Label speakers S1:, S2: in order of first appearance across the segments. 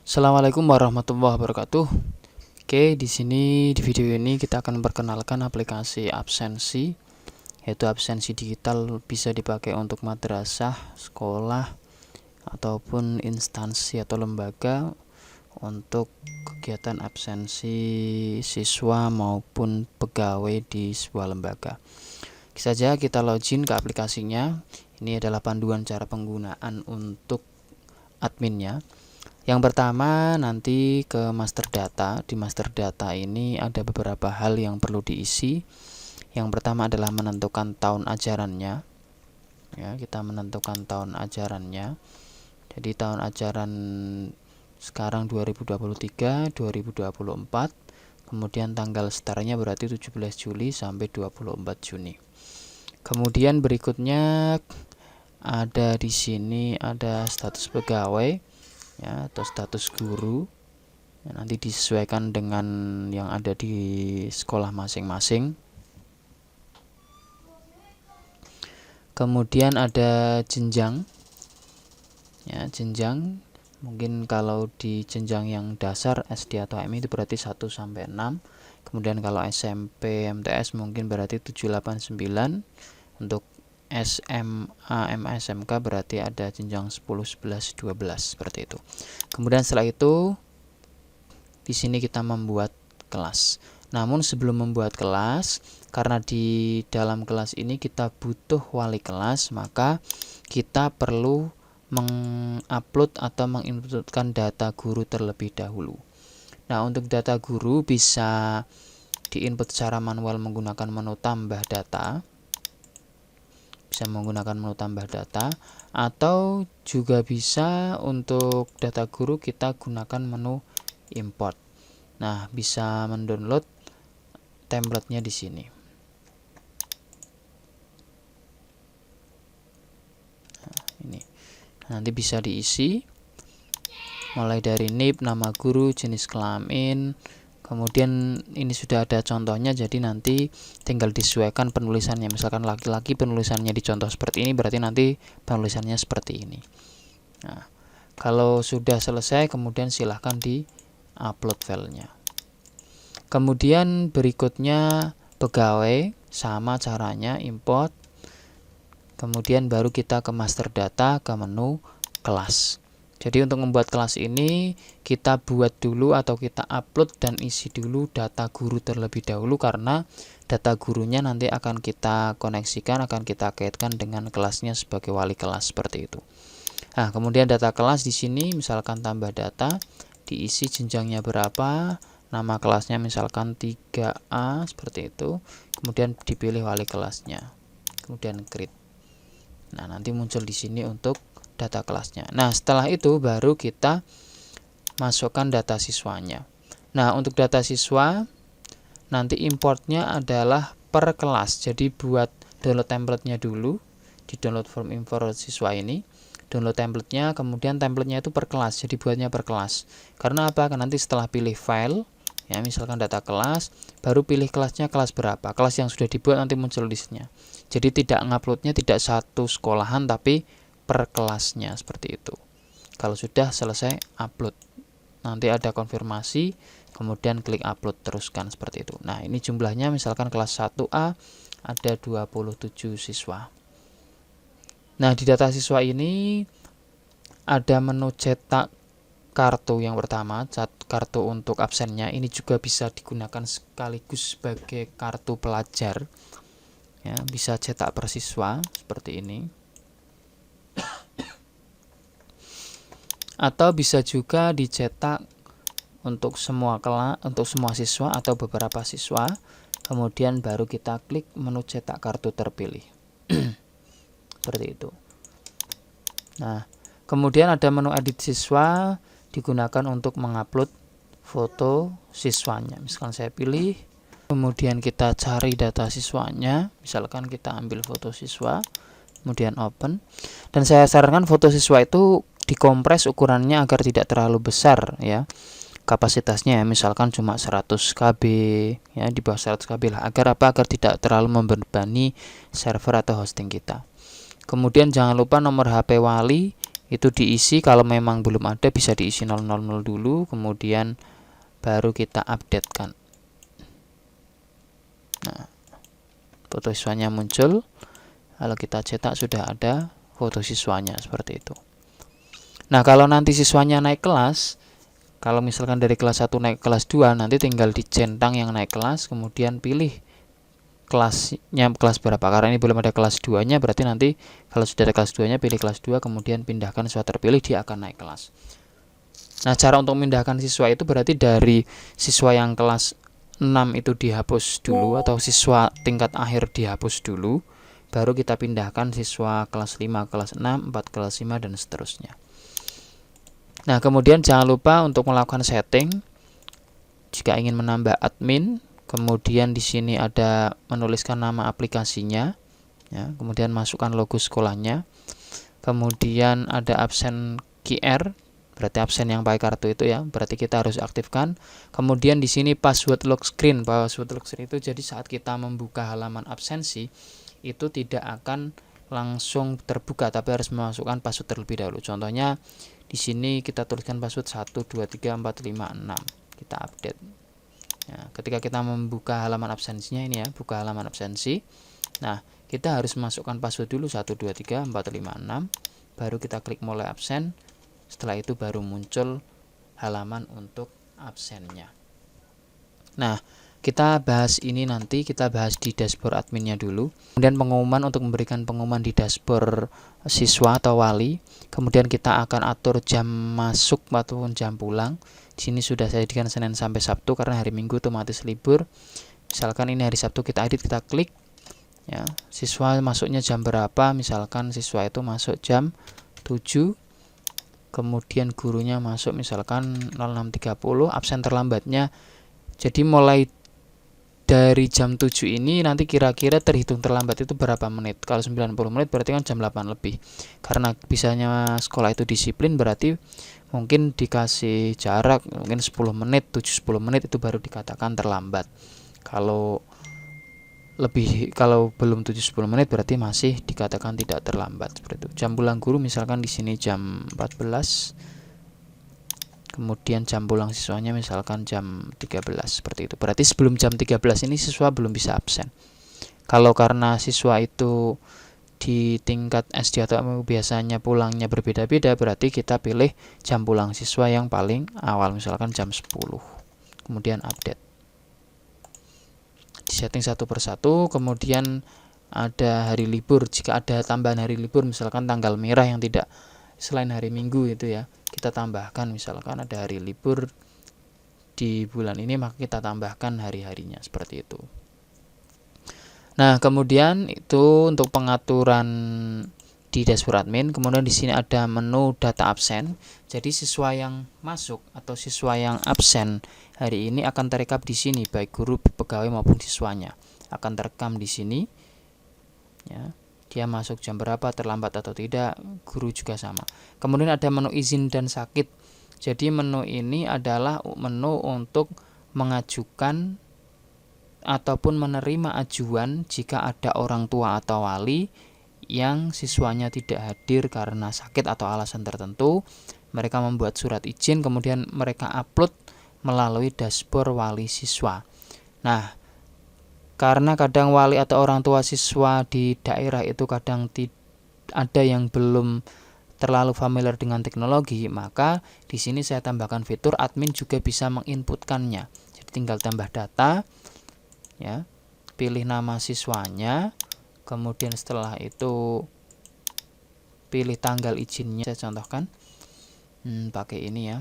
S1: Assalamualaikum warahmatullahi wabarakatuh. Oke, di sini di video ini kita akan memperkenalkan aplikasi absensi, yaitu absensi digital bisa dipakai untuk madrasah, sekolah, ataupun instansi atau lembaga untuk kegiatan absensi siswa maupun pegawai di sebuah lembaga. Saja kita login ke aplikasinya. Ini adalah panduan cara penggunaan untuk adminnya. Yang pertama nanti ke master data. Di master data ini ada beberapa hal yang perlu diisi. Yang pertama adalah menentukan tahun ajarannya. Ya, kita menentukan tahun ajarannya. Jadi tahun ajaran sekarang 2023, 2024. Kemudian tanggal startnya berarti 17 Juli sampai 24 Juni. Kemudian berikutnya ada di sini ada status pegawai ya, atau status guru ya, nanti disesuaikan dengan yang ada di sekolah masing-masing. Kemudian ada jenjang ya, jenjang mungkin kalau di jenjang yang dasar SD atau MI itu berarti 1 sampai 6. Kemudian kalau SMP MTS mungkin berarti 7, 8, 9. Untuk SMA, MA, SMK berarti ada jenjang 10, 11, 12 seperti itu. Kemudian setelah itu di sini kita membuat kelas. Namun sebelum membuat kelas, karena di dalam kelas ini kita butuh wali kelas, maka kita perlu mengupload atau menginputkan data guru terlebih dahulu. Nah, untuk data guru bisa diinput secara manual menggunakan menu tambah data. Bisa menggunakan menu tambah data, atau juga bisa untuk data guru kita gunakan menu import. Nah, bisa mendownload template-nya di sini. Nah, ini nanti bisa diisi mulai dari NIP, nama guru, jenis kelamin. Kemudian ini sudah ada contohnya, jadi nanti tinggal disesuaikan penulisannya. Misalkan laki-laki penulisannya dicontoh seperti ini, berarti nanti penulisannya seperti ini. Nah, kalau sudah selesai, kemudian silahkan di-upload filenya. Kemudian berikutnya pegawai, sama caranya import. Kemudian baru kita ke master data, ke menu kelas. Jadi untuk membuat kelas ini kita buat dulu atau kita upload dan isi dulu data guru terlebih dahulu, karena data gurunya nanti akan kita koneksikan, akan kita kaitkan dengan kelasnya sebagai wali kelas seperti itu. Nah, kemudian data kelas di sini misalkan tambah data, diisi jenjangnya berapa, nama kelasnya misalkan 3A seperti itu, kemudian dipilih wali kelasnya, kemudian create. Nah, nanti muncul di sini untuk data kelasnya. Nah, setelah itu baru kita masukkan data siswanya. Nah, untuk data siswa nanti importnya adalah per kelas. Jadi buat download template-nya dulu, di download form info siswa ini, download template-nya, kemudian template-nya itu per kelas. Jadi buatnya per kelas. Karena apa? Karena nanti setelah pilih file, ya misalkan data kelas, baru pilih kelasnya kelas berapa. Kelas yang sudah dibuat nanti muncul listnya. Jadi tidak nguploadnya tidak satu sekolahan, tapi per kelasnya seperti itu. Kalau sudah selesai upload, nanti ada konfirmasi, kemudian klik upload, teruskan seperti itu. Nah, ini jumlahnya misalkan kelas 1A ada 27 siswa. Nah, di data siswa ini ada menu cetak kartu yang pertama, kartu untuk absennya. Ini juga bisa digunakan sekaligus sebagai kartu pelajar. Ya, bisa cetak per siswa seperti ini. Atau bisa juga dicetak untuk semua kelas, untuk semua siswa atau beberapa siswa. Kemudian baru kita klik menu cetak kartu terpilih. Seperti itu. Nah, kemudian ada menu edit siswa, digunakan untuk mengupload foto siswanya. Misalkan saya pilih, kemudian kita cari data siswanya, misalkan kita ambil foto siswa, kemudian open. Dan saya sarankan foto siswa itu dikompres ukurannya agar tidak terlalu besar ya. Kapasitasnya ya, misalkan cuma 100 KB ya, di bawah 100 KB lah, agar apa? Agar tidak terlalu membebani server atau hosting kita. Kemudian jangan lupa nomor HP wali itu diisi. Kalau memang belum ada bisa diisi 000 dulu, kemudian baru kita update kan. Nah, foto siswanya muncul. Kalau kita cetak sudah ada foto siswanya seperti itu. Nah, kalau nanti siswanya naik kelas, kalau misalkan dari kelas 1 naik kelas 2, nanti tinggal dicentang yang naik kelas, kemudian pilih kelasnya kelas berapa. Karena ini belum ada kelas 2-nya, berarti nanti kalau sudah ada kelas 2-nya pilih kelas 2, kemudian pindahkan siswa terpilih, dia akan naik kelas. Nah, cara untuk memindahkan siswa itu berarti dari siswa yang kelas 6 itu dihapus dulu, atau siswa tingkat akhir dihapus dulu, baru kita pindahkan siswa kelas 5, kelas 6, 4, kelas 5, dan seterusnya. Nah, kemudian jangan lupa untuk melakukan setting jika ingin menambah admin. Kemudian di sini ada menuliskan nama aplikasinya, ya, kemudian masukkan logo sekolahnya. Kemudian ada absen QR, berarti absen yang pakai kartu itu ya, berarti kita harus aktifkan. Kemudian di sini password lock screen. Password lock screen itu jadi saat kita membuka halaman absensi itu tidak akan langsung terbuka, tapi harus memasukkan password terlebih dahulu. Contohnya di sini kita tuliskan password 1 2 3 4 5 6. Kita update. Ya, ketika kita membuka halaman absensinya ini ya, buka halaman absensi. Nah, kita harus masukkan password dulu 1 2 3 4 5 6, baru kita klik mulai absen. Setelah itu baru muncul halaman untuk absennya. Nah, kita bahas ini nanti, kita bahas di dashboard adminnya dulu. Kemudian pengumuman, untuk memberikan pengumuman di dashboard siswa atau wali. Kemudian kita akan atur jam masuk ataupun jam pulang. Di sini sudah saya jadikan Senin sampai Sabtu karena hari Minggu otomatis libur. Misalkan ini hari Sabtu, kita edit, kita klik. Ya, siswa masuknya jam berapa? Misalkan siswa itu masuk jam 7. Kemudian gurunya masuk misalkan 06.30, absen terlambatnya. Jadi mulai dari jam 7 ini nanti kira-kira terhitung terlambat itu berapa menit. Kalau 90 menit berarti kan jam 8 lebih. Karena bisanya sekolah itu disiplin, berarti mungkin dikasih jarak mungkin 10 menit, 7-10 menit itu baru dikatakan terlambat. Kalau belum 7-10 menit berarti masih dikatakan tidak terlambat seperti itu. Jam pulang guru misalkan di sini jam 14. Kemudian jam pulang siswanya misalkan jam 13 seperti itu. Berarti sebelum jam 13 ini siswa belum bisa absen. Kalau karena siswa itu di tingkat SD atau MU biasanya pulangnya berbeda-beda, berarti kita pilih jam pulang siswa yang paling awal, misalkan jam 10. Kemudian update. Di setting satu persatu. Kemudian ada hari libur. Jika ada tambahan hari libur, misalkan tanggal merah yang tidak selain hari Minggu itu ya, kita tambahkan. Misalkan ada hari libur di bulan ini, maka kita tambahkan hari-harinya seperti itu. Nah, kemudian itu untuk pengaturan di dashboard admin. Kemudian di sini ada menu data absen. Jadi siswa yang masuk atau siswa yang absen hari ini akan terekam di sini, baik guru, pegawai maupun siswanya akan terekam di sini. Ya, dia masuk jam berapa, terlambat atau tidak, guru juga sama. Kemudian ada menu izin dan sakit. Jadi menu ini adalah menu untuk mengajukan ataupun menerima ajuan jika ada orang tua atau wali yang siswanya tidak hadir karena sakit atau alasan tertentu. Mereka membuat surat izin, kemudian mereka upload melalui dashboard wali siswa. Nah, karena kadang wali atau orang tua siswa di daerah itu kadang ada yang belum terlalu familiar dengan teknologi, maka di sini saya tambahkan fitur admin juga bisa menginputkannya. Jadi tinggal tambah data, ya, pilih nama siswanya, kemudian setelah itu pilih tanggal izinnya. Saya contohkan pakai ini ya.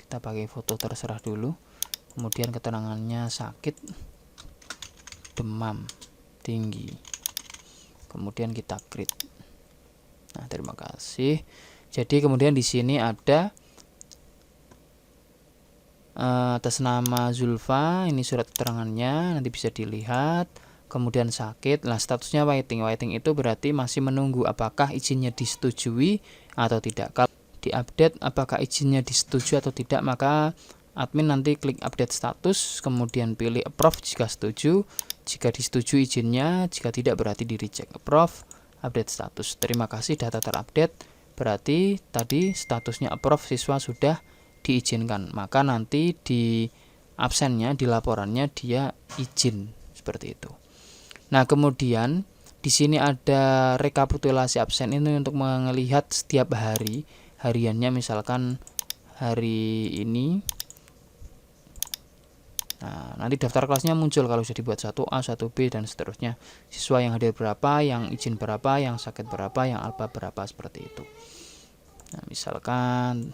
S1: Kita pakai foto terserah dulu. Kemudian keterangannya sakit, demam tinggi. Kemudian kita create. Nah, terima kasih. Jadi kemudian di sini ada atas nama Zulfa, ini surat keterangannya, nanti bisa dilihat. Kemudian sakit, nah statusnya waiting. Waiting itu berarti masih menunggu apakah izinnya disetujui atau tidak. Kalau diupdate apakah izinnya disetujui atau tidak, maka admin nanti klik update status, kemudian pilih approve jika setuju, Jika disetujui izinnya, jika tidak berarti di reject. Approve, update status. Terima kasih, data terupdate. Berarti tadi statusnya approve, siswa sudah diizinkan. Maka nanti di absennya, di laporannya dia izin seperti itu. Nah, kemudian di sini ada rekapitulasi absen ini untuk melihat setiap hari hariannya, misalkan hari ini. Nah, nanti daftar kelasnya muncul kalau sudah dibuat 1A, 1B dan seterusnya. Siswa yang hadir berapa, yang izin berapa, yang sakit berapa, yang alpa berapa, seperti itu. Nah, misalkan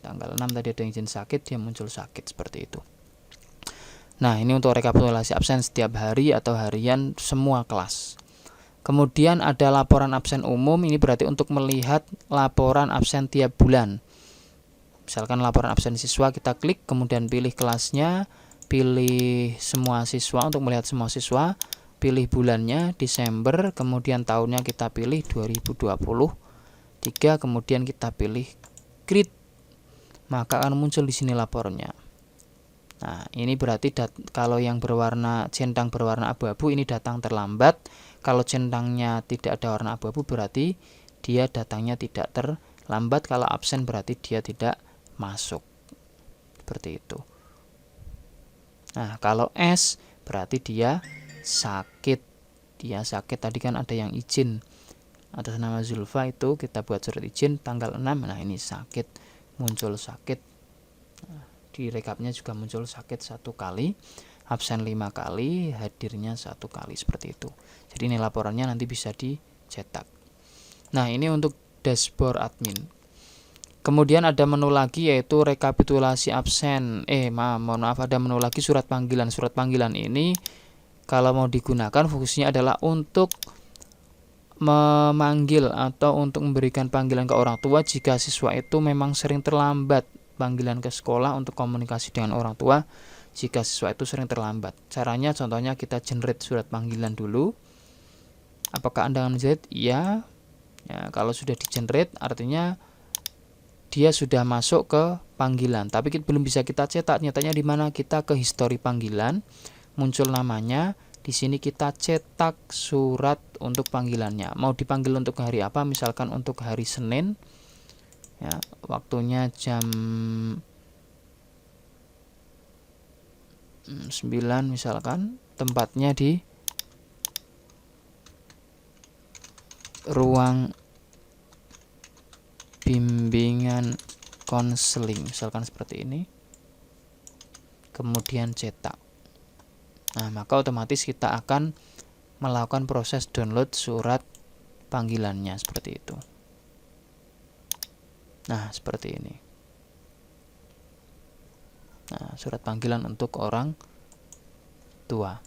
S1: tanggal 6 tadi ada yang izin sakit, dia muncul sakit seperti itu. Nah, ini untuk rekapitulasi absen setiap hari atau harian semua kelas. Kemudian ada laporan absen umum, ini berarti untuk melihat laporan absen tiap bulan. Misalkan laporan absen siswa, kita klik, kemudian pilih kelasnya, pilih semua siswa untuk melihat semua siswa, pilih bulannya Desember, kemudian tahunnya kita pilih 2023, kemudian kita pilih grade, maka akan muncul di sini laporannya. Nah, ini berarti kalau yang berwarna centang berwarna abu-abu ini datang terlambat. Kalau centangnya tidak ada warna abu-abu berarti dia datangnya tidak terlambat. Kalau absen berarti dia tidak masuk. Seperti itu. Nah, kalau S berarti dia sakit. Dia sakit, tadi kan ada yang izin atas nama Zulfa, itu kita buat surat izin tanggal 6. Nah, ini sakit, muncul sakit. Nah, di rekapnya juga muncul sakit 1 kali, absen 5 kali, hadirnya 1 kali, seperti itu. Jadi ini laporannya nanti bisa dicetak. Nah, ini untuk dashboard admin. Kemudian ada menu lagi yaitu rekapitulasi absen. Mohon maaf, ada menu lagi surat panggilan. Surat panggilan ini kalau mau digunakan fungsinya adalah untuk memanggil atau untuk memberikan panggilan ke orang tua jika siswa itu memang sering terlambat panggilan ke sekolah untuk komunikasi dengan orang tua. Jika siswa itu sering terlambat, caranya contohnya kita generate surat panggilan dulu. Apakah Anda generate? Iya. Ya, kalau sudah di-generate artinya dia sudah masuk ke panggilan, tapi belum bisa kita cetak. Nyatanya di mana? Kita ke histori panggilan, muncul namanya. Di sini kita cetak surat untuk panggilannya. Mau dipanggil untuk hari apa? Misalkan untuk hari Senin. Ya, waktunya jam 9 misalkan. Tempatnya di ruang bimbingan konseling, misalkan seperti ini, kemudian cetak. Nah, maka otomatis kita akan melakukan proses download surat panggilannya seperti itu. Nah, seperti ini. Nah, surat panggilan untuk orang tua.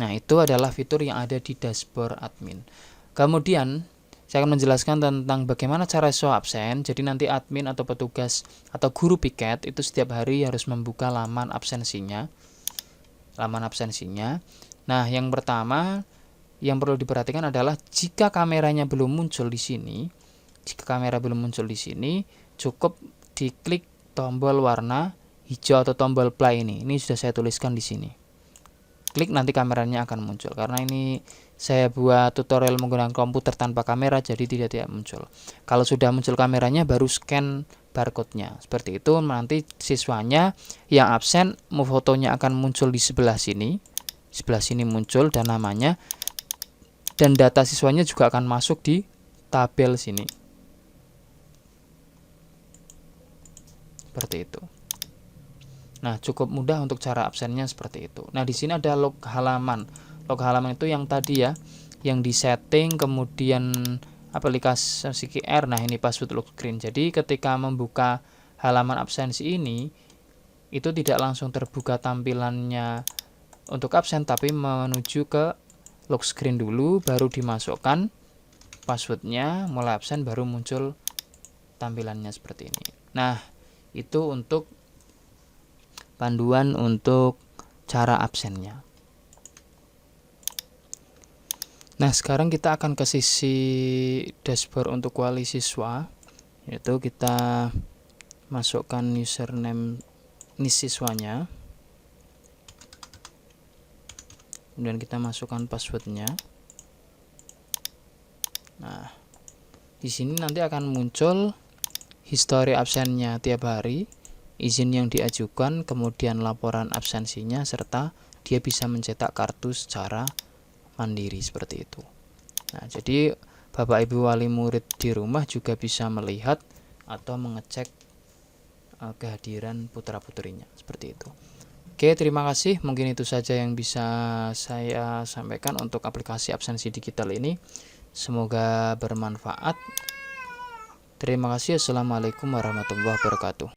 S1: Nah, itu adalah fitur yang ada di dashboard admin. Kemudian saya akan menjelaskan tentang bagaimana cara show absen. Jadi nanti admin atau petugas atau guru piket itu setiap hari harus membuka laman absensinya. Nah, yang pertama yang perlu diperhatikan adalah jika kameranya belum muncul di sini. Jika kamera belum muncul di sini, cukup diklik tombol warna hijau atau tombol play ini. Ini sudah saya tuliskan di sini. Klik, nanti kameranya akan muncul. Karena ini saya buat tutorial menggunakan komputer tanpa kamera, jadi tidak muncul. Kalau sudah muncul kameranya, baru scan barcode-nya. Seperti itu, nanti siswanya yang absen, fotonya akan muncul di sebelah sini. Sebelah sini muncul dan namanya. Dan data siswanya juga akan masuk di tabel sini. Seperti itu. Nah, cukup mudah untuk cara absennya seperti itu. Nah, di sini ada log halaman. Log halaman itu yang tadi ya, yang di setting, kemudian aplikasi QR. Nah, ini password lock screen. Jadi ketika membuka halaman absensi ini, itu tidak langsung terbuka tampilannya untuk absen, tapi menuju ke lock screen dulu, baru dimasukkan passwordnya, mulai absen, baru muncul tampilannya seperti ini. Nah, itu untuk panduan untuk cara absennya. Nah, sekarang kita akan ke sisi dashboard untuk wali siswa, yaitu kita masukkan username NIS siswanya. kemudian kita masukkan passwordnya. Nah, di sini nanti akan muncul histori absennya tiap hari, izin yang diajukan, kemudian laporan absensinya, serta dia bisa mencetak kartu secara mandiri seperti itu. Nah, jadi Bapak Ibu wali murid di rumah juga bisa melihat atau mengecek kehadiran putra-putrinya seperti itu. Oke, terima kasih. Mungkin itu saja yang bisa saya sampaikan untuk aplikasi absensi digital ini. Semoga bermanfaat. Terima kasih. Assalamualaikum warahmatullahi wabarakatuh.